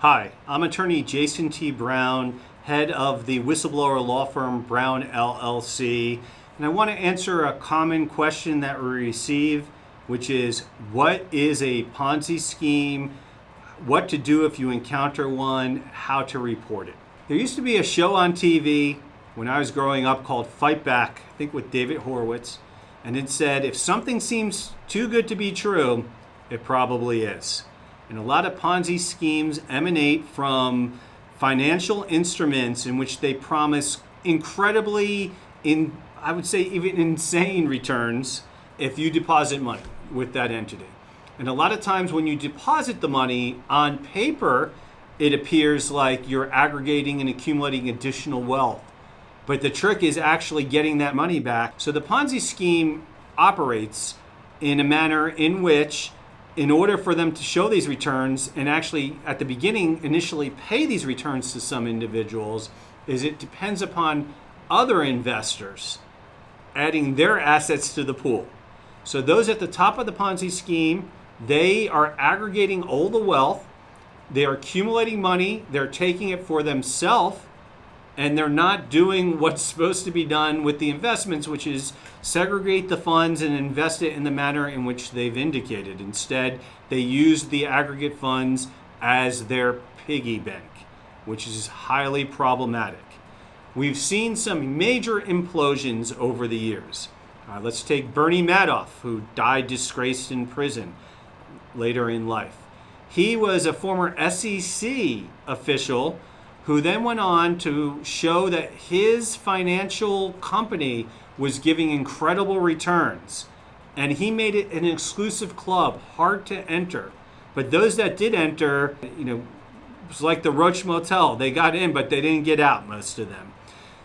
Hi, I'm attorney Jason T. Brown, head of the whistleblower law firm Brown LLC, and I want to answer a common question that we receive, which is, what is a Ponzi scheme, what to do if you encounter one, how to report it. There used to be a show on TV when I was growing up called Fight Back, I think with David Horowitz, and it said, if something seems too good to be true, it probably is. And a lot of Ponzi schemes emanate from financial instruments in which they promise incredibly, I would say even insane returns if you deposit money with that entity. And a lot of times when you deposit the money on paper, it appears like you're aggregating and accumulating additional wealth. But the trick is actually getting that money back. So the Ponzi scheme operates in a manner in which, in order for them to show these returns and actually at the beginning initially pay these returns to some individuals, is it depends upon other investors adding their assets to the pool. So those at the top of the Ponzi scheme, they are aggregating all the wealth, they are accumulating money, they're taking it for themselves, and they're not doing what's supposed to be done with the investments, which is segregate the funds and invest it in the manner in which they've indicated. Instead, they use the aggregate funds as their piggy bank, which is highly problematic. We've seen some major implosions over the years. Let's take Bernie Madoff, who died disgraced in prison later in life. He was a former SEC official who then went on to show that his financial company was giving incredible returns. And he made it an exclusive club, hard to enter. But those that did enter, it was like the Roach Motel. They got in, but they didn't get out, most of them.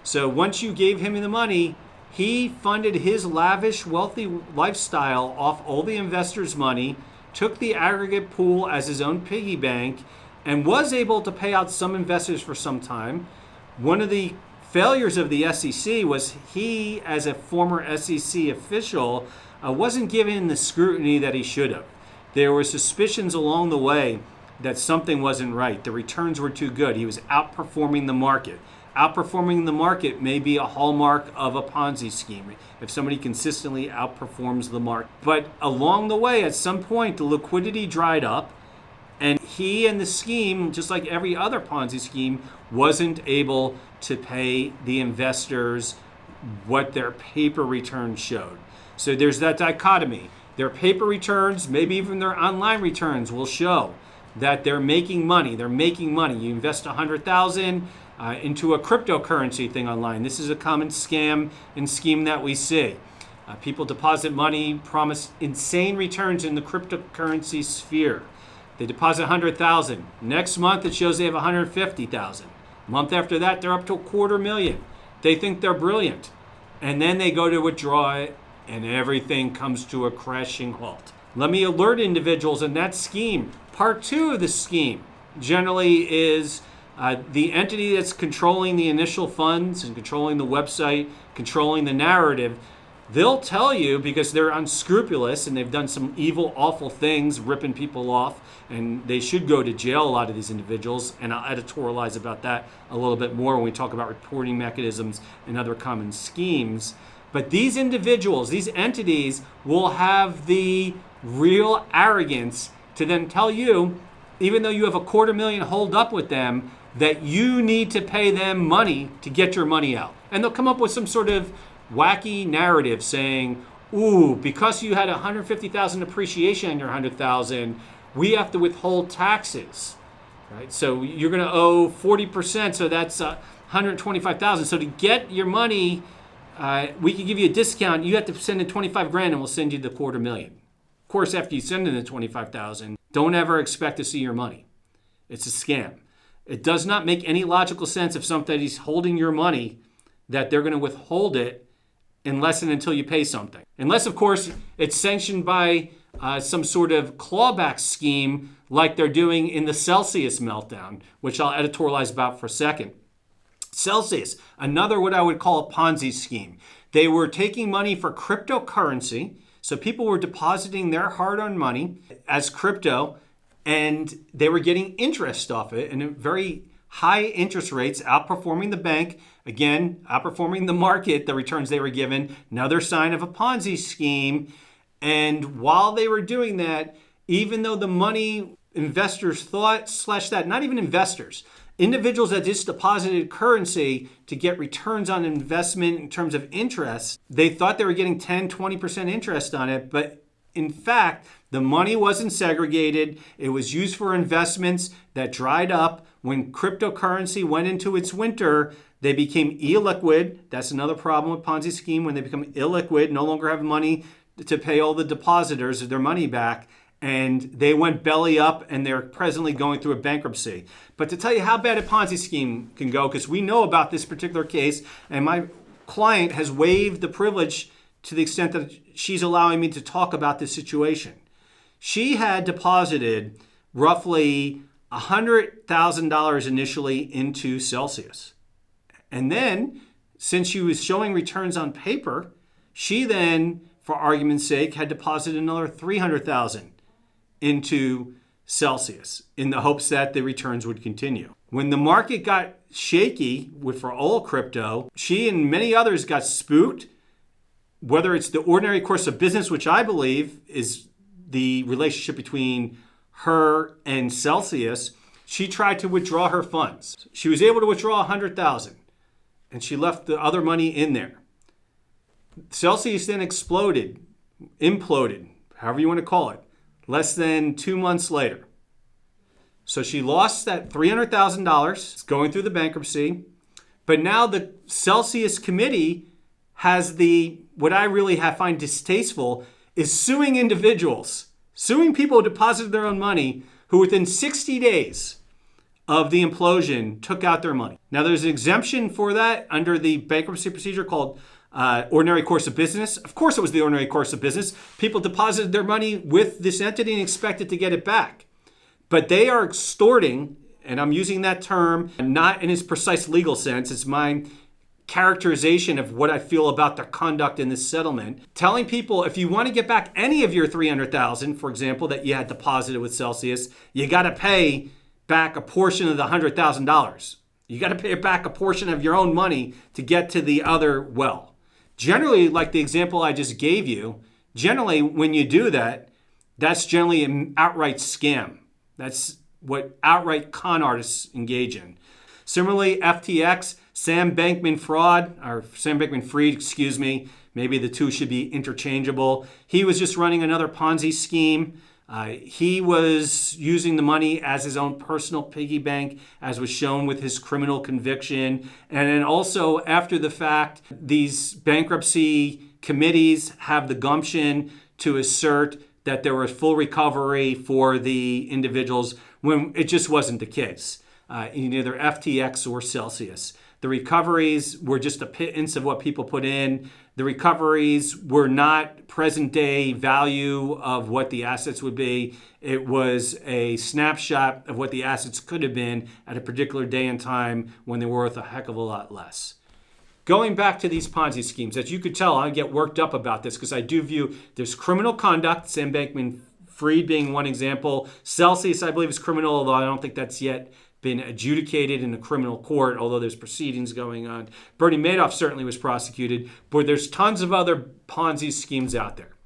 So once you gave him the money, he funded his lavish, wealthy lifestyle off all the investors' money, took the aggregate pool as his own piggy bank, and was able to pay out some investors for some time. One of the failures of the SEC was he, as a former SEC official, wasn't given the scrutiny that he should have. There were suspicions along the way that something wasn't right. The returns were too good. He was outperforming the market. Outperforming the market may be a hallmark of a Ponzi scheme, if somebody consistently outperforms the market. But along the way, at some point, the liquidity dried up, and he and the scheme, just like every other Ponzi scheme, wasn't able to pay the investors what their paper returns showed. So there's that dichotomy. Their paper returns, maybe even their online returns, will show that they're making money. They're making money. You invest $100,000 into a cryptocurrency thing online. This is a common scam and scheme that we see. People deposit money, promise insane returns in the cryptocurrency sphere. They deposit $100,000. Next month, it shows they have $150,000. Month after that, they're up to $250,000. They think they're brilliant. And then they go to withdraw it, and everything comes to a crashing halt. Let me alert individuals in that scheme. Part 2 of the scheme generally is the entity that's controlling the initial funds and controlling the website, controlling the narrative. They'll tell you, because they're unscrupulous and they've done some evil, awful things, ripping people off, and they should go to jail, a lot of these individuals, and I'll editorialize about that a little bit more when we talk about reporting mechanisms and other common schemes. But these individuals, these entities, will have the real arrogance to then tell you, even though you have $250,000 holed up with them, that you need to pay them money to get your money out. And they'll come up with some sort of wacky narrative saying, ooh, because you had $150,000 appreciation on your $100,000, we have to withhold taxes, right? So you're going to owe 40%, so that's $125,000. So to get your money, we can give you a discount. You have to send in $25,000, and we'll send you the $250,000. Of course, after you send in the $25,000, don't ever expect to see your money. It's a scam. It does not make any logical sense if somebody's holding your money that they're going to withhold it unless and until you pay something. Unless, of course, it's sanctioned by some sort of clawback scheme like they're doing in the Celsius meltdown, which I'll editorialize about for a second. Celsius, another what I would call a Ponzi scheme. They were taking money for cryptocurrency. So people were depositing their hard-earned money as crypto, and they were getting interest off it and very high interest rates, outperforming the bank, again, outperforming the market, the returns they were given, another sign of a Ponzi scheme. And while they were doing that, even though the money investors thought, not even investors, individuals that just deposited currency to get returns on investment in terms of interest, they thought they were getting 10, 20% interest on it. But in fact, the money wasn't segregated. It was used for investments that dried up. When cryptocurrency went into its winter, they became illiquid. That's another problem with Ponzi scheme. When they become illiquid, no longer have money to pay all the depositors their money back, and they went belly up, and they're presently going through a bankruptcy. But to tell you how bad a Ponzi scheme can go, because we know about this particular case, and my client has waived the privilege to the extent that she's allowing me to talk about this situation. She had deposited roughly $100,000 initially into Celsius. And then, since she was showing returns on paper, she then, for argument's sake, had deposited another $300,000 into Celsius in the hopes that the returns would continue. When the market got shaky for all crypto, she and many others got spooked, whether it's the ordinary course of business, which I believe is the relationship between her and Celsius. She tried to withdraw her funds. She was able to withdraw $100,000, and she left the other money in there. Celsius then imploded, however you want to call it, less than 2 months later. So she lost that $300,000 going through the bankruptcy. But now the Celsius committee has what I really find distasteful is suing individuals, suing people who deposited their own money who within 60 days of the implosion took out their money. Now there's an exemption for that under the bankruptcy procedure called ordinary course of business. Of course it was the ordinary course of business. People deposited their money with this entity and expected to get it back. But they are extorting, and I'm using that term not in its precise legal sense, it's my characterization of what I feel about their conduct in this settlement, telling people if you want to get back any of your $300,000, for example, that you had deposited with Celsius, you got to pay back a portion of the $100,000. You got to pay back a portion of your own money to get to the other well. Generally, like the example I just gave you, generally when you do that, that's generally an outright scam. That's what outright con artists engage in. Similarly, FTX, Sam Bankman-Fried, excuse me. Maybe the two should be interchangeable. He was just running another Ponzi scheme. He was using the money as his own personal piggy bank, as was shown with his criminal conviction. And then also, after the fact, these bankruptcy committees have the gumption to assert that there was full recovery for the individuals when it just wasn't the case in either FTX or Celsius. The recoveries were just a pittance of what people put in. The recoveries were not present day value of what the assets would be. It was a snapshot of what the assets could have been at a particular day and time when they were worth a heck of a lot less. Going back to these Ponzi schemes, as you could tell, I get worked up about this because I do view there's criminal conduct, Sam Bankman-Fried being one example. Celsius, I believe, is criminal, although I don't think that's yet been adjudicated in a criminal court, although there's proceedings going on. Bernie Madoff certainly was prosecuted, but there's tons of other Ponzi schemes out there.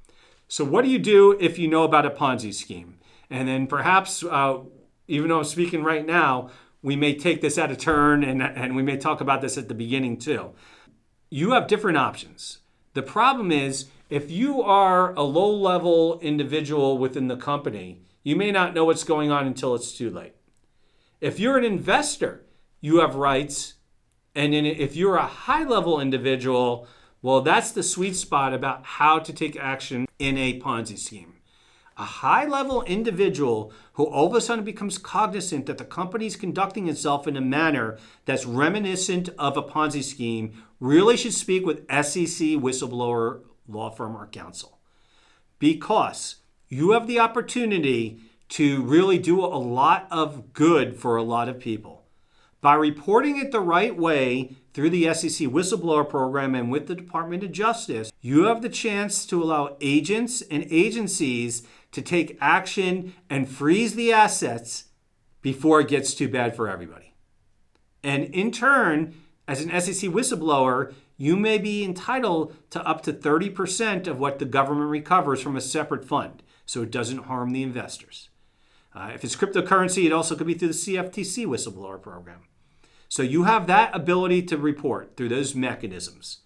So what do you do if you know about a Ponzi scheme? And then perhaps, even though I'm speaking right now, we may take this at a turn and we may talk about this at the beginning too. You have different options. The problem is, if you are a low-level individual within the company, you may not know what's going on until it's too late. If you're an investor, you have rights. And if you're a high-level individual, well, that's the sweet spot about how to take action in a Ponzi scheme. A high-level individual who all of a sudden becomes cognizant that the company is conducting itself in a manner that's reminiscent of a Ponzi scheme really should speak with SEC whistleblower law firm or counsel. Because you have the opportunity to really do a lot of good for a lot of people. By reporting it the right way through the SEC whistleblower program and with the Department of Justice, you have the chance to allow agents and agencies to take action and freeze the assets before it gets too bad for everybody. And in turn, as an SEC whistleblower, you may be entitled to up to 30% of what the government recovers from a separate fund, so it doesn't harm the investors. If it's cryptocurrency, it also could be through the CFTC whistleblower program. So you have that ability to report through those mechanisms.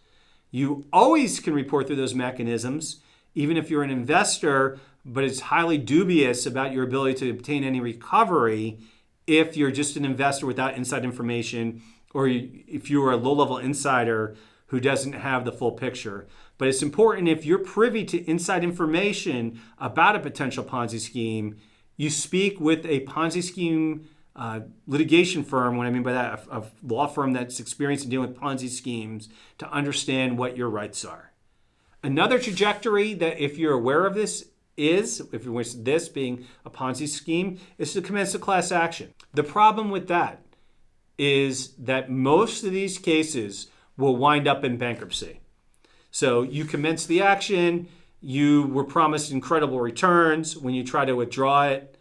You always can report through those mechanisms, even if you're an investor, but it's highly dubious about your ability to obtain any recovery if you're just an investor without inside information, or if you are a low-level insider who doesn't have the full picture. But it's important, if you're privy to inside information about a potential Ponzi scheme, you speak with a Ponzi scheme litigation firm. What I mean by that, a law firm that's experienced in dealing with Ponzi schemes, to understand what your rights are. Another trajectory that, if you're aware of this, if you're with this being a Ponzi scheme, is to commence a class action. The problem with that is that most of these cases will wind up in bankruptcy. So you commence the action, you were promised incredible returns. When you try to withdraw it,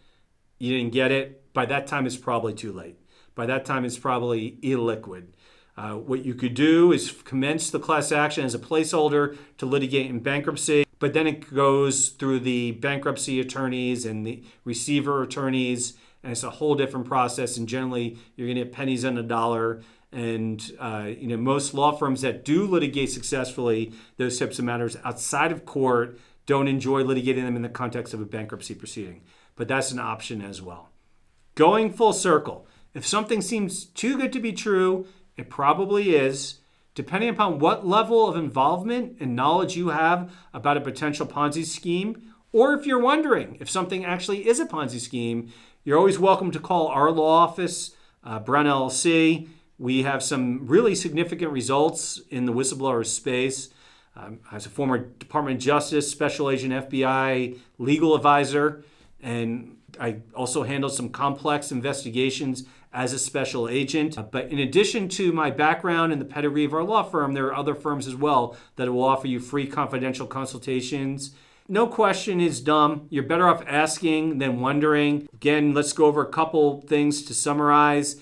you didn't get it. By that time, it's probably too late. By that time, it's probably illiquid. What you could do is commence the class action as a placeholder to litigate in bankruptcy, but then it goes through the bankruptcy attorneys and the receiver attorneys, and it's a whole different process. And generally, you're going to get pennies on the dollar. And most law firms that do litigate successfully those types of matters outside of court don't enjoy litigating them in the context of a bankruptcy proceeding. But that's an option as well. Going full circle, if something seems too good to be true, it probably is. Depending upon what level of involvement and knowledge you have about a potential Ponzi scheme, or if you're wondering if something actually is a Ponzi scheme, you're always welcome to call our law office, Brown LLC. We have some really significant results in the whistleblower space. As a former Department of Justice, Special Agent FBI, legal advisor, and I also handled some complex investigations as a special agent. But in addition to my background and the pedigree of our law firm, there are other firms as well that will offer you free confidential consultations. No question is dumb. You're better off asking than wondering. Again, let's go over a couple things to summarize.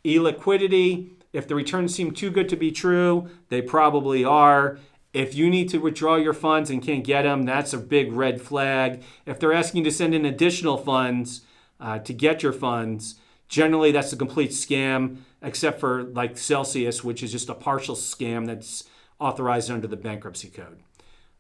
Illiquidity. If the returns seem too good to be true, they probably are. If you need to withdraw your funds and can't get them, that's a big red flag. If they're asking you to send in additional funds to get your funds, generally that's a complete scam, except for like Celsius, which is just a partial scam that's authorized under the bankruptcy code.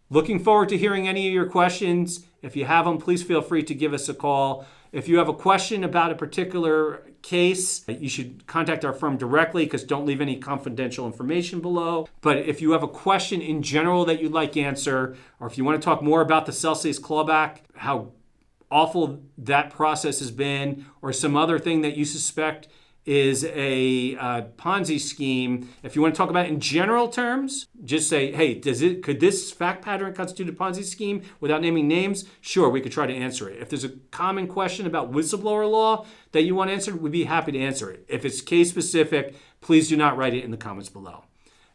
Looking forward to hearing any of your questions. If you have them, please feel free to give us a call. If you have a question about a particular case, you should contact our firm directly, because don't leave any confidential information below. But if you have a question in general that you'd like answer, or if you want to talk more about the Celsius clawback, how awful that process has been, or some other thing that you suspect is a Ponzi scheme, if you want to talk about it in general terms, just say, hey, could this fact pattern constitute a Ponzi scheme without naming names? Sure, we could try to answer it. If there's a common question about whistleblower law that you want answered, we'd be happy to answer it. If it's case specific, please do not write it in the comments below.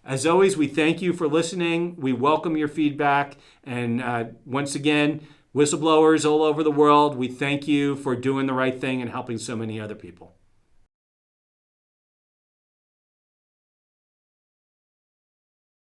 As always, we thank you for listening. We welcome your feedback. And once again, whistleblowers all over the world, we thank you for doing the right thing and helping so many other people.